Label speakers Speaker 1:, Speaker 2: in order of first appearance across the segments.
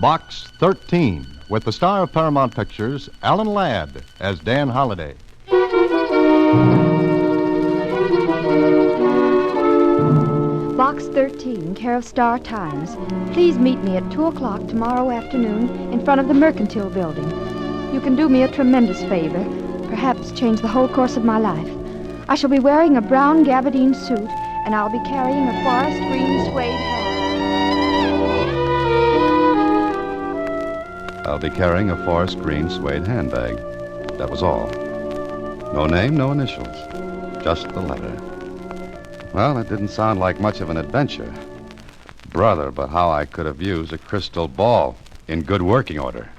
Speaker 1: Box 13, with the star of Paramount Pictures, Alan Ladd, as Dan Holliday.
Speaker 2: Box 13, care of Star Times. Please meet me at 2 o'clock tomorrow afternoon in front of the Mercantile Building. You can do me a tremendous favor, perhaps change the whole course of my life. I shall be wearing a brown gabardine suit, and I'll be carrying a forest green suede hat.
Speaker 3: I'll be carrying a forest green suede handbag. That was all. No name, no initials. Just the letter. Well, it didn't sound like much of an adventure. Brother, but how I could have used a crystal ball in good working order.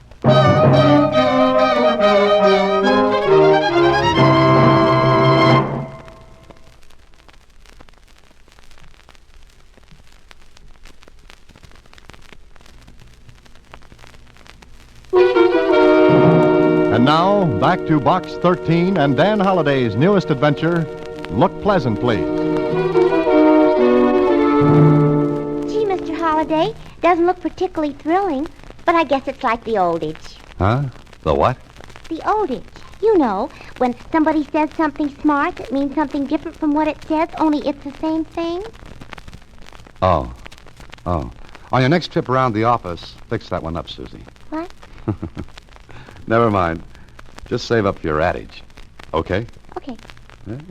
Speaker 1: And now, back to Box 13 and Dan Holliday's newest adventure, Look Pleasant, Please.
Speaker 4: Gee, Mr. Holliday, doesn't look particularly thrilling, but I guess it's like the old age.
Speaker 3: Huh? The what?
Speaker 4: The old age. You know, when somebody says something smart, it means something different from what it says, only it's the same thing.
Speaker 3: Oh. On your next trip around the office, fix that one up, Susie.
Speaker 4: What?
Speaker 3: Never mind. Just save up for your adage. Okay?
Speaker 4: Okay.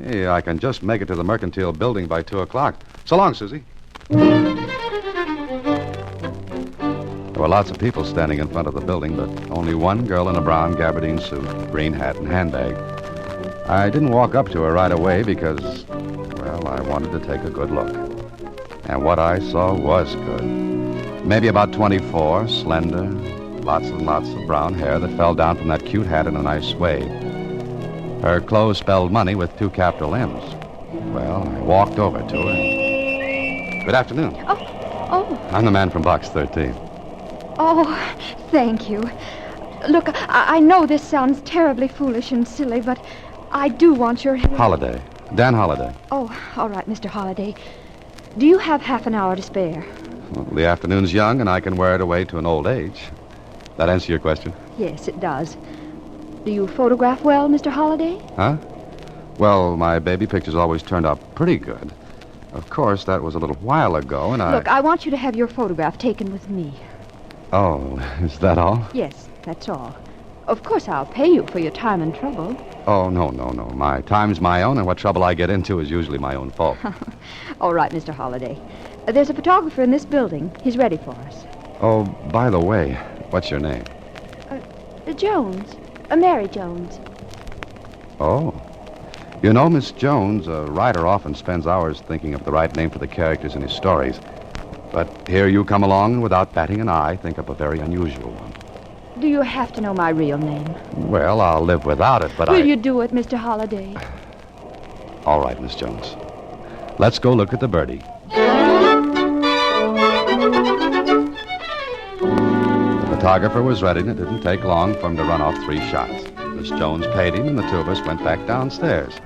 Speaker 3: Hey, I can just make it to the Mercantile Building by 2 o'clock. So long, Susie. There were lots of people standing in front of the building, but only one girl in a brown gabardine suit, green hat, and handbag. I didn't walk up to her right away because, well, I wanted to take a good look. And what I saw was good. Maybe about 24, slender, lots and lots of brown hair that fell down from that cute hat in a nice suede. Her clothes spelled money with 2 capital M's. Well, I walked over to her. Good afternoon.
Speaker 2: Oh.
Speaker 3: I'm the man from Box 13.
Speaker 2: Oh, thank you. Look, I know this sounds terribly foolish and silly, but I do want your help.
Speaker 3: Holliday. Dan Holliday.
Speaker 2: Oh, all right, Mr. Holliday. Do you have half an hour to spare?
Speaker 3: Well, the afternoon's young, and I can wear it away to an old age. That answer your question?
Speaker 2: Yes, it does. Do you photograph well, Mr. Holliday?
Speaker 3: Huh? Well, my baby pictures always turned out pretty good. Of course, that was a little while ago, and
Speaker 2: Look, I want you to have your photograph taken with me.
Speaker 3: Oh, is that all?
Speaker 2: Yes, that's all. Of course, I'll pay you for your time and trouble.
Speaker 3: Oh, no. My time's my own, and what trouble I get into is usually my own fault.
Speaker 2: All right, Mr. Holliday. There's a photographer in this building. He's ready for us.
Speaker 3: Oh, by the way, what's your name?
Speaker 2: Jones. Mary Jones.
Speaker 3: Oh. You know, Miss Jones, a writer often spends hours thinking of the right name for the characters in his stories. But here you come along and without batting an eye, think up a very unusual one.
Speaker 2: Do you have to know my real name?
Speaker 3: Well, I'll live without it, but
Speaker 2: Will you do it, Mr. Holliday?
Speaker 3: All right, Miss Jones. Let's go look at the birdie. The photographer was ready, and it didn't take long for him to run off 3 shots. Miss Jones paid him, and the 2 of us went back downstairs.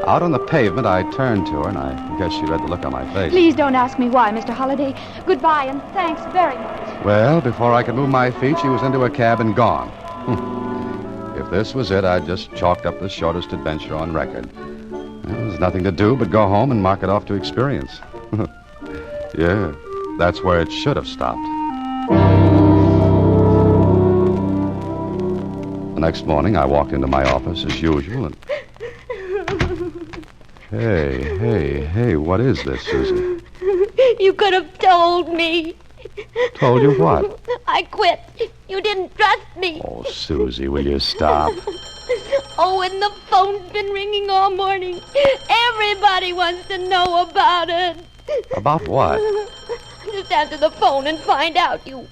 Speaker 3: Out on the pavement, I turned to her, and I guess she read the look on my face.
Speaker 2: Please don't ask me why, Mr. Holliday. Goodbye, and thanks very much.
Speaker 3: Well, before I could move my feet, she was into a cab and gone. If this was it, I'd just chalked up the shortest adventure on record. Well, there's nothing to do but go home and mark it off to experience. Yeah, that's where it should have stopped. The next morning, I walked into my office as usual and... Hey, what is this, Susie?
Speaker 4: You could have told me.
Speaker 3: Told you what?
Speaker 4: I quit. You didn't trust me.
Speaker 3: Oh, Susie, will you stop?
Speaker 4: Oh, and the phone's been ringing all morning. Everybody wants to know about it.
Speaker 3: About what?
Speaker 4: Just answer the phone and find out. You...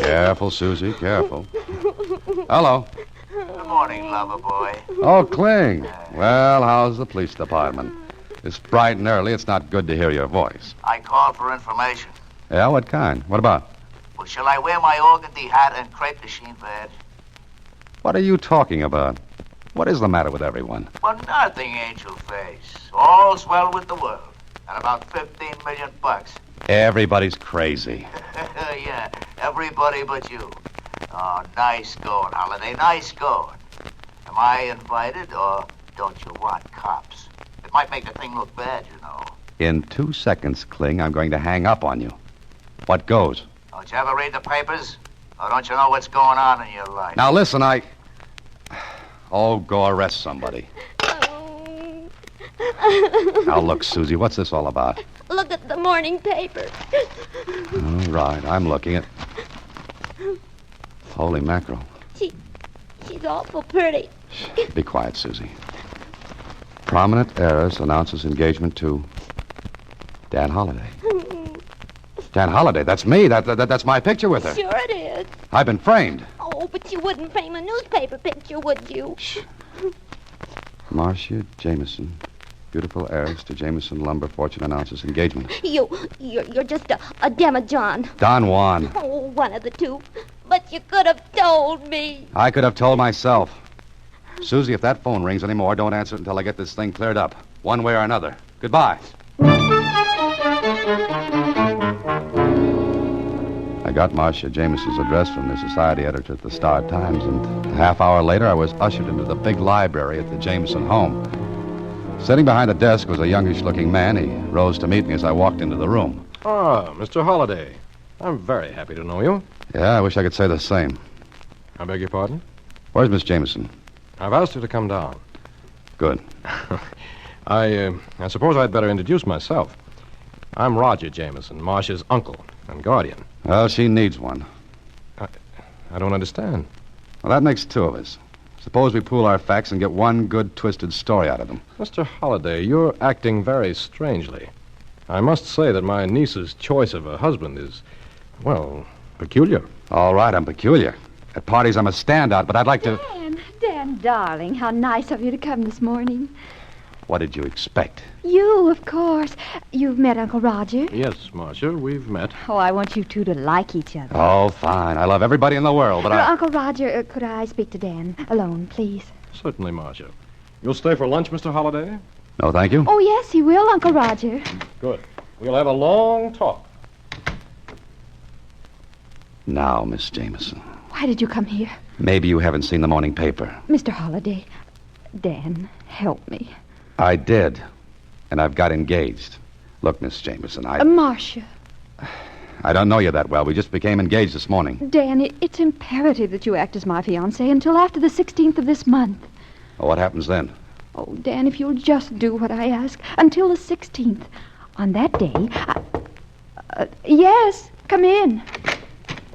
Speaker 3: Careful, Susie, careful. Hello.
Speaker 5: Good morning, lover boy.
Speaker 3: Oh, Kling. Well, how's the police department? It's bright and early. It's not good to hear your voice.
Speaker 5: I called for information.
Speaker 3: Yeah, what kind? What about?
Speaker 5: Well, shall I wear my organdy hat and crepe de chine bed?
Speaker 3: What are you talking about? What is the matter with everyone?
Speaker 5: Well, nothing, angel face. All's well with the world. And about $15 million.
Speaker 3: Everybody's crazy.
Speaker 5: Yeah, Everybody but you. Oh, nice going, Holiday, nice going. Am I invited, or don't you want cops? It might make the thing look bad, you know.
Speaker 3: In 2 seconds, Kling, I'm going to hang up on you. What goes?
Speaker 5: Don't you ever read the papers? Or don't you know what's going on in your life?
Speaker 3: Now, listen, Oh, go arrest somebody. Now, look, Susie, what's this all about?
Speaker 4: Look at the morning paper.
Speaker 3: All right, I'm looking at... Holy mackerel.
Speaker 4: She's awful pretty.
Speaker 3: Shh, be quiet, Susie. Prominent heiress announces engagement to Dan Holliday. Dan Holliday, that's me. That's my picture with her.
Speaker 4: Sure it is.
Speaker 3: I've been framed.
Speaker 4: Oh, but you wouldn't frame a newspaper picture, would you?
Speaker 3: Shh. Marcia Jameson, beautiful heiress to Jameson Lumber Fortune announces engagement.
Speaker 4: You're just a demijohn.
Speaker 3: Don Juan.
Speaker 4: Oh, one of the two. But you could have told me.
Speaker 3: I could have told myself. Susie, if that phone rings anymore, don't answer it until I get this thing cleared up. One way or another. Goodbye. I got Marcia Jameson's address from the society editor at the Star-Times, and a half hour later I was ushered into the big library at the Jameson home. Sitting behind the desk was a youngish-looking man. He rose to meet me as I walked into the room.
Speaker 6: Ah, Mr. Holliday. I'm very happy to know you.
Speaker 3: Yeah, I wish I could say the same.
Speaker 6: I beg your pardon?
Speaker 3: Where's Miss Jameson?
Speaker 6: I've asked her to come down.
Speaker 3: Good.
Speaker 6: I suppose I'd better introduce myself. I'm Roger Jameson, Marcia's uncle and guardian.
Speaker 3: Well, she needs one.
Speaker 6: I don't understand.
Speaker 3: Well, that makes two of us. Suppose we pool our facts and get one good, twisted story out of them.
Speaker 6: Mr. Holliday, you're acting very strangely. I must say that my niece's choice of a husband is, well, peculiar.
Speaker 3: All right, I'm peculiar. At parties, I'm a standout, but I'd like to...
Speaker 2: Dan, darling, how nice of you to come this morning.
Speaker 3: What did you expect?
Speaker 2: You, of course. You've met Uncle Roger.
Speaker 6: Yes, Marcia, we've met.
Speaker 2: Oh, I want you two to like each other.
Speaker 3: Oh, fine. I love everybody in the world, but
Speaker 2: Uncle Roger, could I speak to Dan alone, please?
Speaker 6: Certainly, Marcia. You'll stay for lunch, Mr. Holliday?
Speaker 3: No, thank you.
Speaker 2: Oh, yes, he will, Uncle Roger.
Speaker 6: Good. We'll have a long talk.
Speaker 3: Now, Miss Jameson.
Speaker 2: Why did you come here?
Speaker 3: Maybe you haven't seen the morning paper.
Speaker 2: Mr. Holliday, Dan, help me.
Speaker 3: I did, and I've got engaged. Look, Miss Jameson,
Speaker 2: Marcia.
Speaker 3: I don't know you that well. We just became engaged this morning.
Speaker 2: Dan, it's imperative that you act as my fiancé until after the 16th of this month.
Speaker 3: Well, what happens then?
Speaker 2: Oh, Dan, if you'll just do what I ask until the 16th. On that day, yes, come in.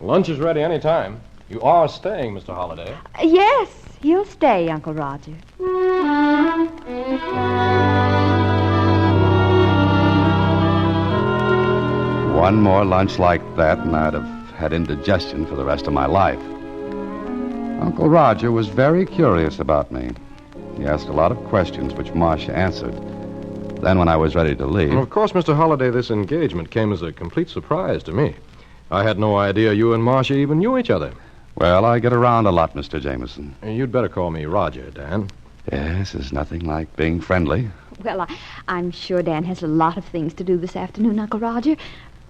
Speaker 6: Lunch is ready any time. You are staying, Mr. Holliday.
Speaker 2: Yes, he'll stay, Uncle Roger.
Speaker 3: One more lunch like that, and I'd have had indigestion for the rest of my life. Uncle Roger was very curious about me. He asked a lot of questions, which Marcia answered. Then, when I was ready to leave...
Speaker 6: Of course, Mr. Holliday, this engagement came as a complete surprise to me. I had no idea you and Marcia even knew each other.
Speaker 3: Well, I get around a lot, Mr. Jameson.
Speaker 6: You'd better call me Roger, Dan.
Speaker 3: Yes, there's nothing like being friendly.
Speaker 2: Well, I'm sure Dan has a lot of things to do this afternoon, Uncle Roger.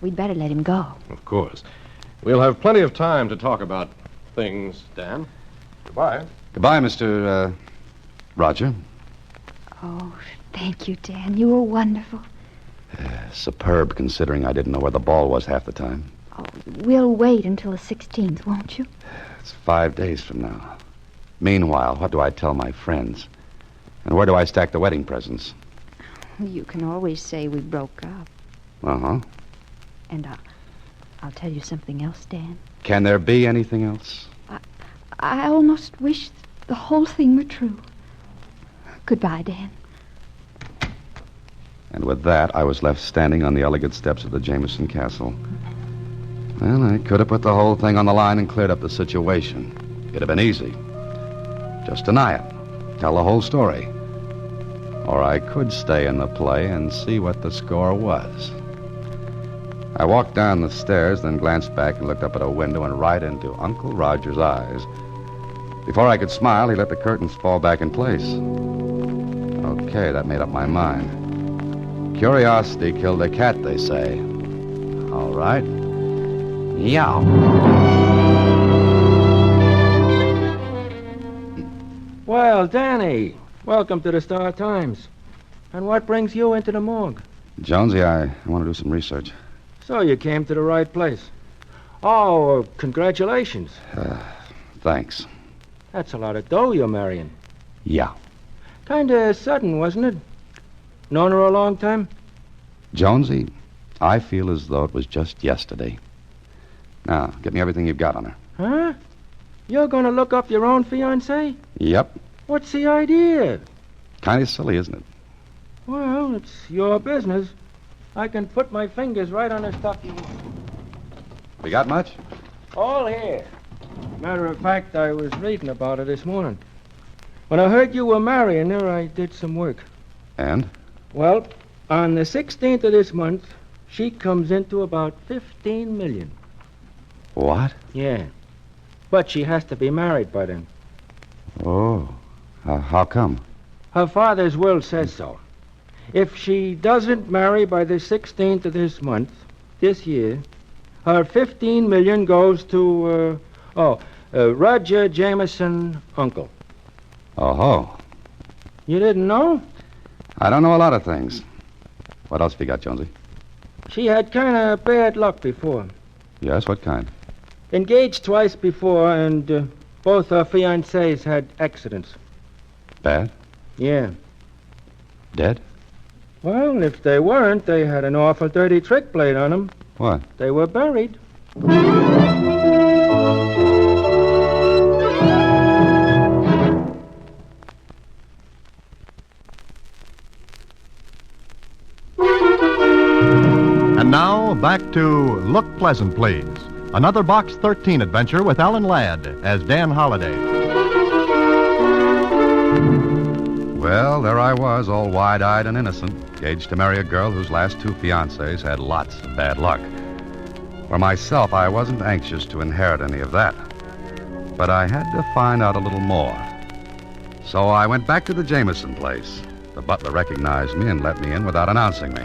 Speaker 2: We'd better let him go.
Speaker 6: Of course. We'll have plenty of time to talk about things, Dan. Goodbye.
Speaker 3: Goodbye, Mr. Roger.
Speaker 2: Oh, thank you, Dan. You were wonderful.
Speaker 3: Superb, considering I didn't know where the ball was half the time.
Speaker 2: Oh, we'll wait until the 16th, won't you?
Speaker 3: It's 5 days from now. Meanwhile, what do I tell my friends? And where do I stack the wedding presents?
Speaker 2: You can always say we broke up.
Speaker 3: Uh-huh.
Speaker 2: And I'll tell you something else, Dan.
Speaker 3: Can there be anything else?
Speaker 2: I almost wish the whole thing were true. Goodbye, Dan. And
Speaker 3: with that, I was left standing on the elegant steps of the Jameson Castle. Well, I could have put the whole thing on the line and cleared up the situation. It'd have been easy. Just deny it. Tell the whole story. Or I could stay in the play and see what the score was. I walked down the stairs, then glanced back and looked up at a window and right into Uncle Roger's eyes. Before I could smile, he let the curtains fall back in place. Okay, that made up my mind. Curiosity killed a cat, they say. All right. Yeah.
Speaker 7: Well, Danny, welcome to the Star Times. And what brings you into the morgue?
Speaker 3: Jonesy, I want to do some research.
Speaker 7: So you came to the right place. Oh, congratulations.
Speaker 3: Thanks.
Speaker 7: That's a lot of dough you're marrying.
Speaker 3: Yeah.
Speaker 7: Kinda sudden, wasn't it? Known her a long time?
Speaker 3: Jonesy, I feel as though it was just yesterday. Now, get me everything you've got on her.
Speaker 7: Huh? You're gonna look up your own fiancée?
Speaker 3: Yep.
Speaker 7: What's the idea?
Speaker 3: Kind of silly, isn't it?
Speaker 7: Well, it's your business. I can put my fingers right on the stuff you...
Speaker 3: We got much?
Speaker 7: All here. Matter of fact, I was reading about her this morning. When I heard you were marrying her, I did some work.
Speaker 3: And?
Speaker 7: Well, on the 16th of this month, she comes into about 15 million.
Speaker 3: What?
Speaker 7: Yeah. But she has to be married by then.
Speaker 3: Oh. How come?
Speaker 7: Her father's will says so. If she doesn't marry by the 16th of this month, this year, her 15 million goes to, Roger Jameson, uncle.
Speaker 3: Oh-ho.
Speaker 7: You didn't know?
Speaker 3: I don't know a lot of things. What else have you got, Jonesy?
Speaker 7: She had kind of bad luck before.
Speaker 3: Yes, what kind?
Speaker 7: Engaged twice before, and both her fiancés had accidents.
Speaker 3: Bad?
Speaker 7: Yeah.
Speaker 3: Dead?
Speaker 7: Well, if they weren't, they had an awful dirty trick played on them.
Speaker 3: What?
Speaker 7: They were buried.
Speaker 1: And now, back to Look Pleasant, Please. Another Box 13 adventure with Ellen Ladd as Dan Holliday.
Speaker 3: Well, there I was, all wide-eyed and innocent, engaged to marry a girl whose last two fiancés had lots of bad luck. For myself, I wasn't anxious to inherit any of that. But I had to find out a little more. So I went back to the Jameson place. The butler recognized me and let me in without announcing me.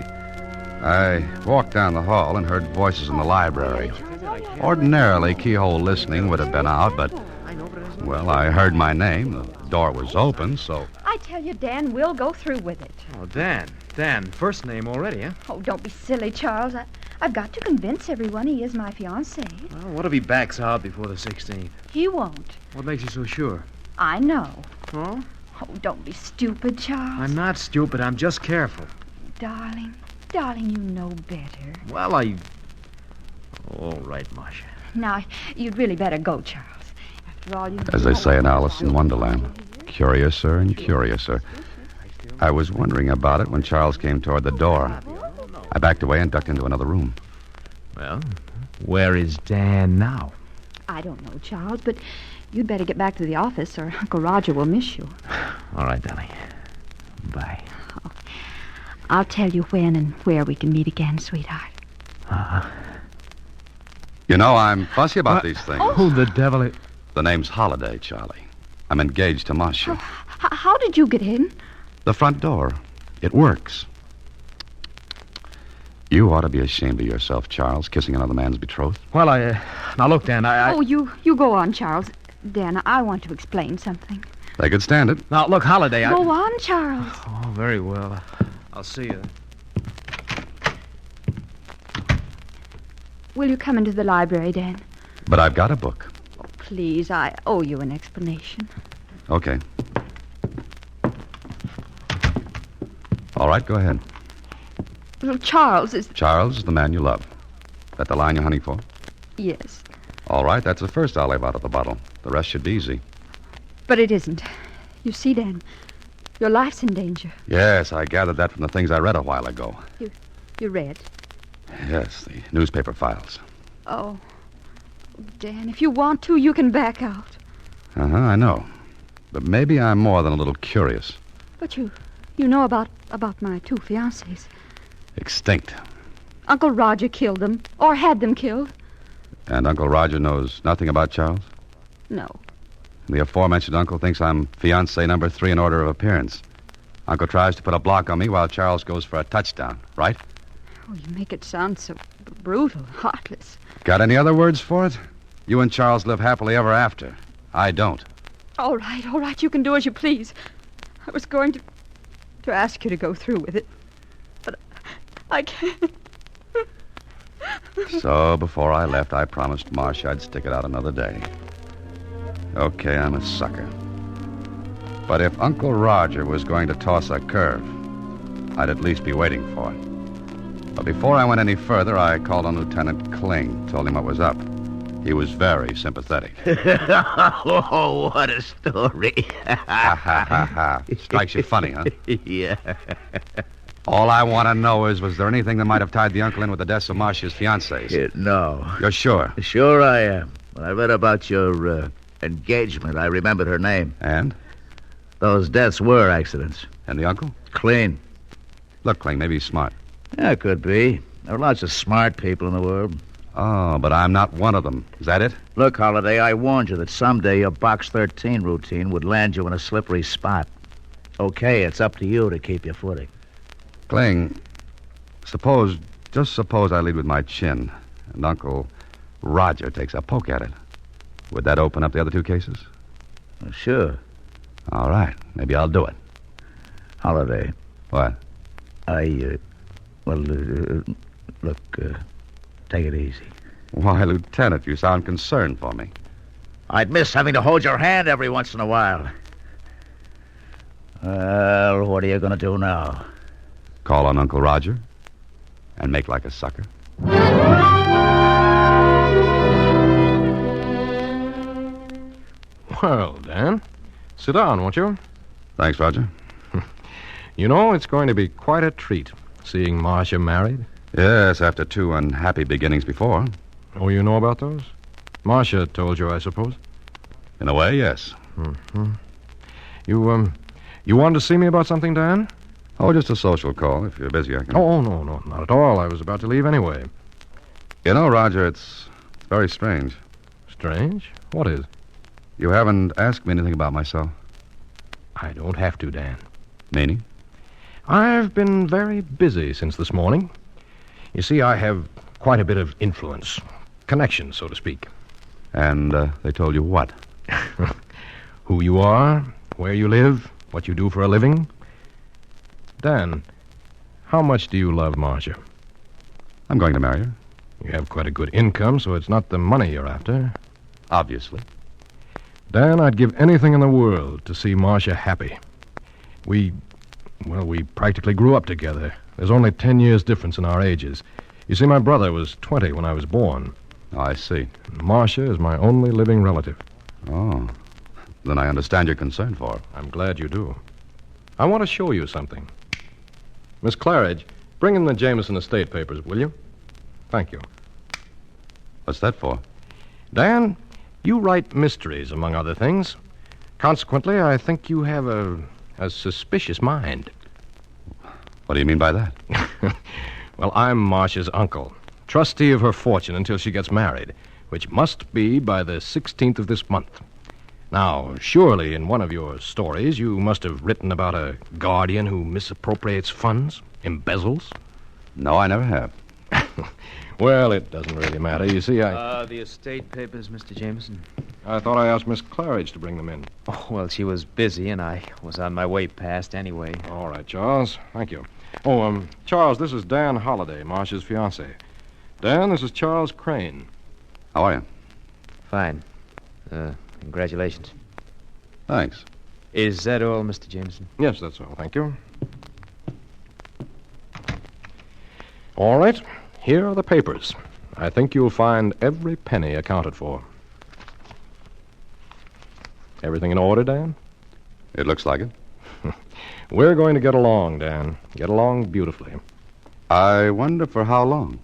Speaker 3: I walked down the hall and heard voices in the library. Ordinarily, keyhole listening would have been out, but, well, I heard my name. The door was open, so...
Speaker 2: I tell you, Dan, we'll go through with it.
Speaker 8: Oh, Dan. Dan, first name already, huh?
Speaker 2: Oh, don't be silly, Charles. I've got to convince everyone he is my fiancé.
Speaker 8: Well, what if he backs out before the 16th?
Speaker 2: He won't.
Speaker 8: What makes you so sure?
Speaker 2: I know.
Speaker 8: Huh?
Speaker 2: Oh, don't be stupid, Charles.
Speaker 8: I'm not stupid. I'm just careful.
Speaker 2: Darling, you know better.
Speaker 8: Well, all right, Marcia.
Speaker 2: Now, you'd really better go, Charles. After all, you...
Speaker 3: As they say in Alice in Wonderland, curiouser and curiouser. I was wondering about it when Charles came toward the door. I backed away and ducked into another room.
Speaker 8: Well, where is Dan now?
Speaker 2: I don't know, Charles, but you'd better get back to the office or Uncle Roger will miss you.
Speaker 8: All right, darling. Bye.
Speaker 2: Oh, I'll tell you when and where we can meet again, sweetheart.
Speaker 3: You know, I'm fussy about these things.
Speaker 8: Who the devil is...
Speaker 3: The name's Holiday, Charlie. I'm engaged to Marcia.
Speaker 2: How did you get in?
Speaker 3: The front door. It works. You ought to be ashamed of yourself, Charles, kissing another man's betrothed.
Speaker 8: Well, now, look, Dan,
Speaker 2: Oh, you go on, Charles. Dan, I want to explain something.
Speaker 3: They could stand it.
Speaker 8: Now, look, Holiday,
Speaker 2: Go on, Charles.
Speaker 8: Oh, very well. I'll see you.
Speaker 2: Will you come into the library, Dan?
Speaker 3: But I've got a book.
Speaker 2: Oh, please, I owe you an explanation.
Speaker 3: Okay. All right, go ahead.
Speaker 2: Well, Charles is...
Speaker 3: Charles is the man you love. That the line you're hunting for?
Speaker 2: Yes,
Speaker 3: All right, that's the first olive out of the bottle. The rest should be easy.
Speaker 2: but it isn't. You see, Dan, your life's in danger.
Speaker 3: Yes, I gathered that from the things I read a while ago.
Speaker 2: You read?
Speaker 3: Yes, the newspaper files.
Speaker 2: Oh, Dan, if you want to, you can back out.
Speaker 3: I know. But maybe I'm more than a little curious.
Speaker 2: But you know about my two fiancés.
Speaker 3: Extinct.
Speaker 2: Uncle Roger killed them, or had them killed.
Speaker 3: And Uncle Roger knows nothing about Charles?
Speaker 2: No.
Speaker 3: The aforementioned uncle thinks I'm fiancé number 3 in order of appearance. Uncle tries to put a block on me while Charles goes for a touchdown, right?
Speaker 2: Oh, you make it sound so brutal, heartless.
Speaker 3: Got any other words for it? You and Charles live happily ever after. I don't.
Speaker 2: All right, you can do as you please. I was going to ask you to go through with it, but I can't.
Speaker 3: So, before I left, I promised Marcia I'd stick it out another day. Okay, I'm a sucker. But if Uncle Roger was going to toss a curve, I'd at least be waiting for it. But before I went any further, I called on Lieutenant Kling, told him what was up. He was very sympathetic.
Speaker 5: Oh, what a story.
Speaker 3: Ha, ha, ha, ha. Strikes you funny, huh?
Speaker 5: Yeah.
Speaker 3: All I want to know is, was there anything that might have tied the uncle in with the deaths of Marcia's fiancés?
Speaker 5: No.
Speaker 3: You're sure?
Speaker 5: Sure I am. When I read about your engagement, I remembered her name.
Speaker 3: And?
Speaker 5: Those deaths were accidents.
Speaker 3: And the uncle?
Speaker 5: Clean.
Speaker 3: Look, Kling, maybe he's smart.
Speaker 5: Yeah, could be. There are lots of smart people in the world.
Speaker 3: Oh, but I'm not one of them. Is that it?
Speaker 5: Look, Holiday, I warned you that someday your Box 13 routine would land you in a slippery spot. Okay, it's up to you to keep your footing.
Speaker 3: Kling, just suppose I lead with my chin, and Uncle Roger takes a poke at it. Would that open up the other two cases?
Speaker 5: Well, sure.
Speaker 3: All right, maybe I'll do it.
Speaker 5: Holiday,
Speaker 3: What?
Speaker 5: look, take it easy.
Speaker 3: Why, Lieutenant, you sound concerned for me.
Speaker 5: I'd miss having to hold your hand every once in a while. Well, what are you going to do now?
Speaker 3: Call on Uncle Roger and make like a sucker.
Speaker 6: Well, Dan, sit down, won't you?
Speaker 3: Thanks, Roger.
Speaker 6: You know, it's going to be quite a treat seeing Marcia married.
Speaker 3: Yes, after two unhappy beginnings before.
Speaker 6: Oh, you know about those? Marcia told you, I suppose.
Speaker 3: In a way, yes.
Speaker 6: Mm-hmm. You wanted to see me about something, Dan?
Speaker 3: Oh, just a social call. If you're busy, I can...
Speaker 6: Oh, no, not at all. I was about to leave anyway.
Speaker 3: You know, Roger, it's very strange.
Speaker 6: Strange? What is?
Speaker 3: You haven't asked me anything about myself.
Speaker 6: I don't have to, Dan.
Speaker 3: Meaning?
Speaker 6: I've been very busy since this morning. You see, I have quite a bit of influence. Connection, so to speak.
Speaker 3: And they told you what?
Speaker 6: Who you are, where you live, what you do for a living. Dan, how much do you love Marcia?
Speaker 3: I'm going to marry her.
Speaker 6: You have quite a good income, so it's not the money you're after.
Speaker 3: Obviously.
Speaker 6: Dan, I'd give anything in the world to see Marcia happy. We practically grew up together. There's only 10 years difference in our ages. You see, my brother was 20 when I was born.
Speaker 3: Oh, I see.
Speaker 6: Marcia is my only living relative.
Speaker 3: Oh. Then I understand your concern for her.
Speaker 6: I'm glad you do. I want to show you something. Miss Claridge, bring in the Jameson estate papers, will you? Thank you.
Speaker 3: What's that for?
Speaker 6: Dan, you write mysteries, among other things. Consequently, I think you have a suspicious mind.
Speaker 3: What do you mean by that?
Speaker 6: Well, I'm Marcia's uncle, trustee of her fortune until she gets married, which must be by the 16th of this month. Now, surely in one of your stories you must have written about a guardian who misappropriates funds, embezzles.
Speaker 3: No, I never have.
Speaker 6: Well, it doesn't really matter. You see,
Speaker 9: The estate papers, Mr. Jameson.
Speaker 6: I thought I asked Miss Claridge to bring them in.
Speaker 9: Oh, well, she was busy, and I was on my way past anyway.
Speaker 6: All right, Charles. Thank you. Oh, Charles, this is Dan Holliday, Marcia's fiancé. Dan, this is Charles Crane.
Speaker 3: How are you?
Speaker 9: Fine. Congratulations.
Speaker 3: Thanks.
Speaker 9: Is that all, Mr. Jameson?
Speaker 6: Yes, that's all. Thank you. All right. Here are the papers. I think you'll find every penny accounted for. Everything in order, Dan?
Speaker 3: It looks like it.
Speaker 6: We're going to get along, Dan. Get along beautifully.
Speaker 3: I wonder for how long.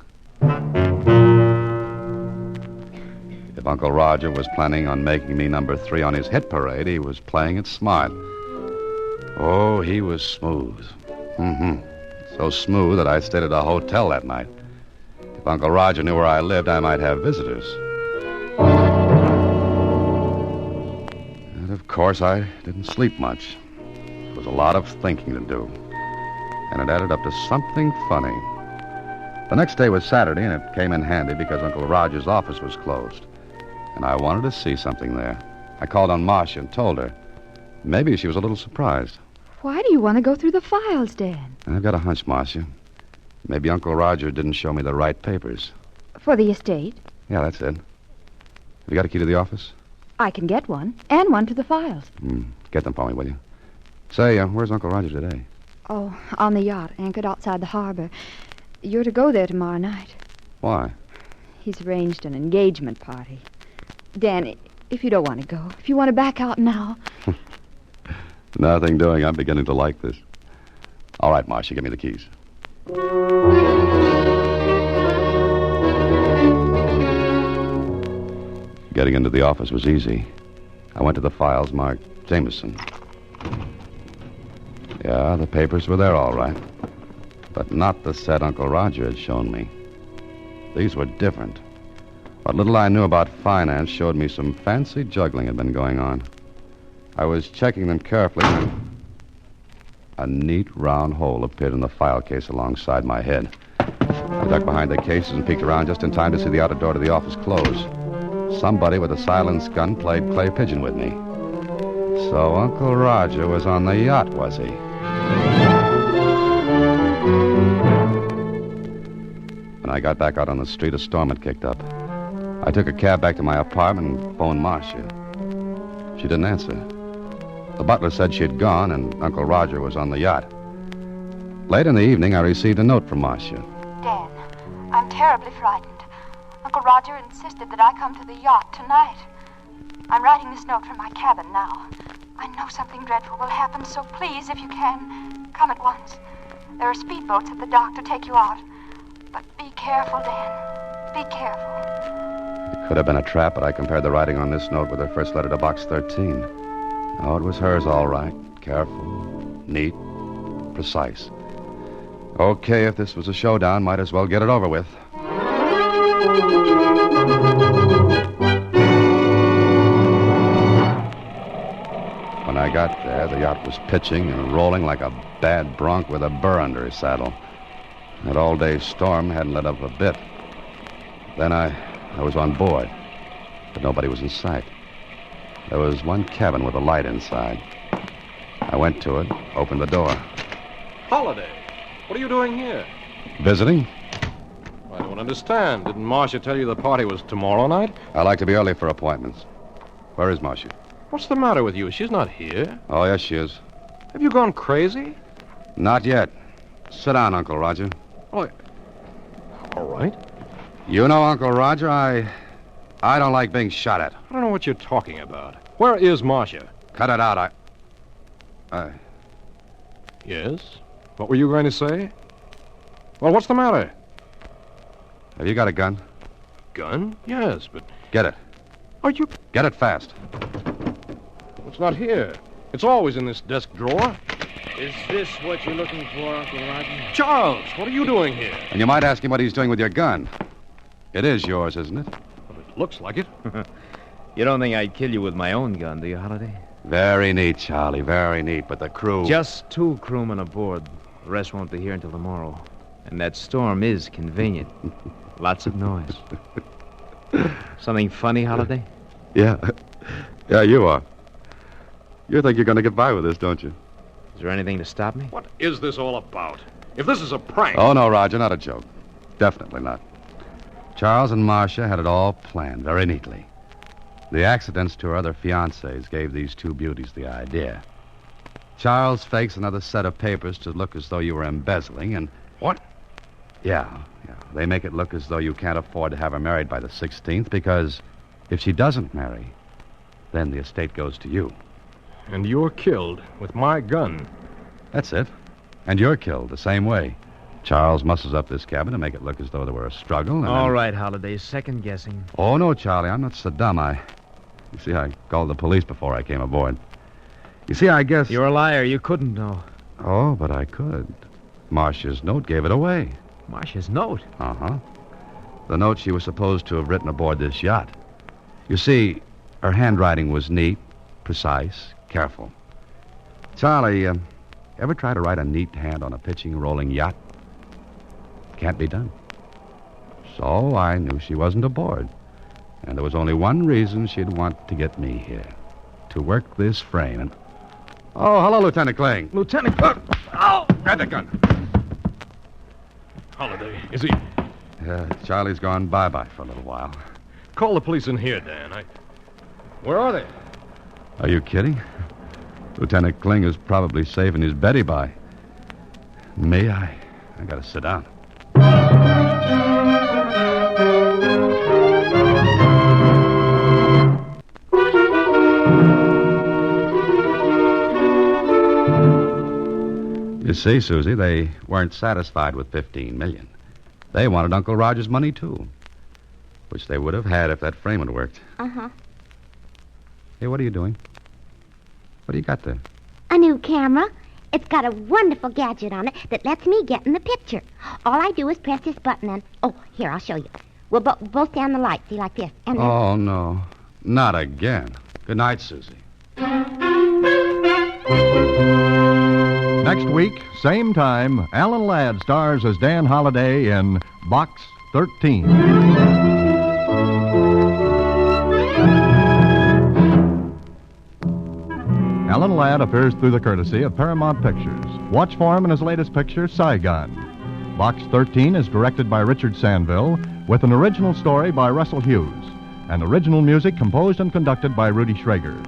Speaker 3: If Uncle Roger was planning on making me number 3 on his hit parade, he was playing it smart. Oh, he was smooth. Mm-hmm. So smooth that I stayed at a hotel that night. If Uncle Roger knew where I lived, I might have visitors. And of course, I didn't sleep much. There was a lot of thinking to do. And it added up to something funny. The next day was Saturday, and it came in handy because Uncle Roger's office was closed. And I wanted to see something there. I called on Marcia and told her. Maybe she was a little surprised.
Speaker 2: Why do you want to go through the files, Dan?
Speaker 3: I've got a hunch, Marcia. Maybe Uncle Roger didn't show me the right papers.
Speaker 2: For the estate?
Speaker 3: Yeah, that's it. Have you got a key to the office?
Speaker 2: I can get one, and one to the files.
Speaker 3: Get them for me, will you? Say, where's Uncle Roger today?
Speaker 2: Oh, on the yacht, anchored outside the harbor. You're to go there tomorrow night.
Speaker 3: Why?
Speaker 2: He's arranged an engagement party. Dan, if you don't want to go, if you want to back out now...
Speaker 3: Nothing doing. I'm beginning to like this. All right, Marcia, give me the keys. Getting into the office was easy. I went to the files marked Jameson. Yeah, the papers were there all right. But not the set Uncle Roger had shown me. These were different. What little I knew about finance showed me some fancy juggling had been going on. I was checking them carefully when a neat round hole appeared in the file case alongside my head. I ducked behind the cases and peeked around just in time to see the outer door to the office close. Somebody with a silenced gun played clay pigeon with me. So Uncle Roger was on the yacht, was he? When I got back out on the street, a storm had kicked up. I took a cab back to my apartment and phoned Marcia. She didn't answer. The butler said she had gone and Uncle Roger was on the yacht. Late in the evening, I received a note from Marcia.
Speaker 10: Dan, I'm terribly frightened. Uncle Roger insisted that I come to the yacht tonight. I'm writing this note from my cabin now. I know something dreadful will happen, so please, if you can, come at once. There are speedboats at the dock to take you out. But be careful, Dan. Be careful.
Speaker 3: It could have been a trap, but I compared the writing on this note with her first letter to Box 13. Oh, it was hers, all right. Careful, neat, precise. Okay, if this was a showdown, might as well get it over with. When I got there, the yacht was pitching and rolling like a bad bronc with a burr under his saddle. That all-day storm hadn't let up a bit. Then I was on board, but nobody was in sight. There was one cabin with a light inside. I went to it, opened the door.
Speaker 6: Holiday, what are you doing here?
Speaker 3: Visiting?
Speaker 6: I don't understand. Didn't Marcia tell you the party was tomorrow night?
Speaker 3: I like to be early for appointments. Where is Marcia?
Speaker 6: What's the matter with you? She's not here.
Speaker 3: Oh, yes, she is.
Speaker 6: Have you gone crazy?
Speaker 3: Not yet. Sit down, Uncle Roger.
Speaker 6: Oh, all right.
Speaker 3: You know, Uncle Roger, I don't like being shot at.
Speaker 6: I don't know what you're talking about. Where is Marcia?
Speaker 3: Cut it out,
Speaker 6: Yes? What were you going to say? Well, what's the matter?
Speaker 3: Have you got a gun?
Speaker 6: Gun? Yes, but...
Speaker 3: Get it.
Speaker 6: Are you...
Speaker 3: Get it fast.
Speaker 6: It's not here. It's always in this desk drawer.
Speaker 9: Is this what you're looking for, Uncle Roger?
Speaker 6: Charles, what are you doing here?
Speaker 3: And you might ask him what he's doing with your gun. It is yours, isn't it?
Speaker 6: Well, it looks like it.
Speaker 9: You don't think I'd kill you with my own gun, do you, Holiday?
Speaker 3: Very neat, Charlie, very neat. But the crew...
Speaker 9: Just 2 crewmen aboard. The rest won't be here until tomorrow. And that storm is convenient. Lots of noise. Something funny, Holiday?
Speaker 3: Yeah. Yeah, you are. You think you're going to get by with this, don't you?
Speaker 9: Is there anything to stop me?
Speaker 6: What is this all about? If this is a prank...
Speaker 3: Oh, no, Roger, not a joke. Definitely not. Charles and Marcia had it all planned very neatly. The accidents to her other fiancés gave these 2 beauties the idea. Charles fakes another set of papers to look as though you were embezzling, and...
Speaker 6: What?
Speaker 3: Yeah. They make it look as though you can't afford to have her married by the 16th, because if she doesn't marry, then the estate goes to you.
Speaker 6: And you're killed with my gun.
Speaker 3: That's it. And you're killed the same way. Charles muscles up this cabin to make it look as though there were a struggle, and
Speaker 9: All
Speaker 3: then...
Speaker 9: right, Holiday, second guessing.
Speaker 3: Oh, no, Charlie, I'm not so dumb. You see, I called the police before I came aboard. You see, I guess...
Speaker 9: You're a liar. You couldn't know.
Speaker 3: Oh, but I could. Marcia's note gave it away.
Speaker 9: Marcia's note?
Speaker 3: Uh-huh. The note she was supposed to have written aboard this yacht. You see, her handwriting was neat, precise, careful. Charlie, ever try to write a neat hand on a pitching, rolling yacht? Can't be done. So I knew she wasn't aboard. And there was only one reason she'd want to get me here. To work this frame and... Oh, hello, Lieutenant Kling.
Speaker 6: Lieutenant...
Speaker 3: Oh! Grab that gun.
Speaker 6: Holiday, is he...
Speaker 3: Charlie's gone bye-bye for a little while.
Speaker 6: Call the police in here, Dan. Where are they?
Speaker 3: Are you kidding? Lieutenant Kling is probably saving his Betty by. Me, I gotta sit down. You see, Susie, they weren't satisfied with $15 million. They wanted Uncle Roger's money, too. Which they would have had if that frame had worked.
Speaker 4: Uh-huh.
Speaker 3: Hey, what are you doing? What do you got there?
Speaker 4: A new camera. It's got a wonderful gadget on it that lets me get in the picture. All I do is press this button and... Oh, here, I'll show you. We'll both stand the light, see, like this. And then...
Speaker 3: Oh, no. Not again. Good night, Susie.
Speaker 1: Next week, same time, Alan Ladd stars as Dan Holliday in Box 13. Alan Ladd appears through the courtesy of Paramount Pictures. Watch for him in his latest picture, Saigon. Box 13 is directed by Richard Sanville, with an original story by Russell Hughes, and original music composed and conducted by Rudy Schrager.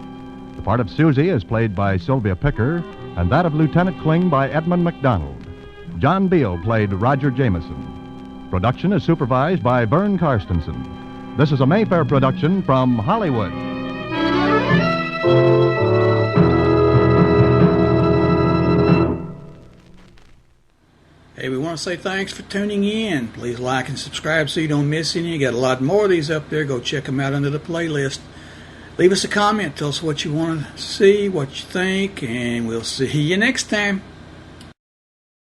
Speaker 1: The part of Susie is played by Sylvia Picker, and that of Lieutenant Kling by Edmund McDonald. John Beale played Roger Jameson. Production is supervised by Vern Karstensen. This is a Mayfair production from Hollywood.
Speaker 11: Hey, we want to say thanks for tuning in. Please like and subscribe so you don't miss any. You got a lot more of these up there. Go check them out under the playlist. Leave us a comment. Tell us what you want to see, what you think, and we'll see you next time.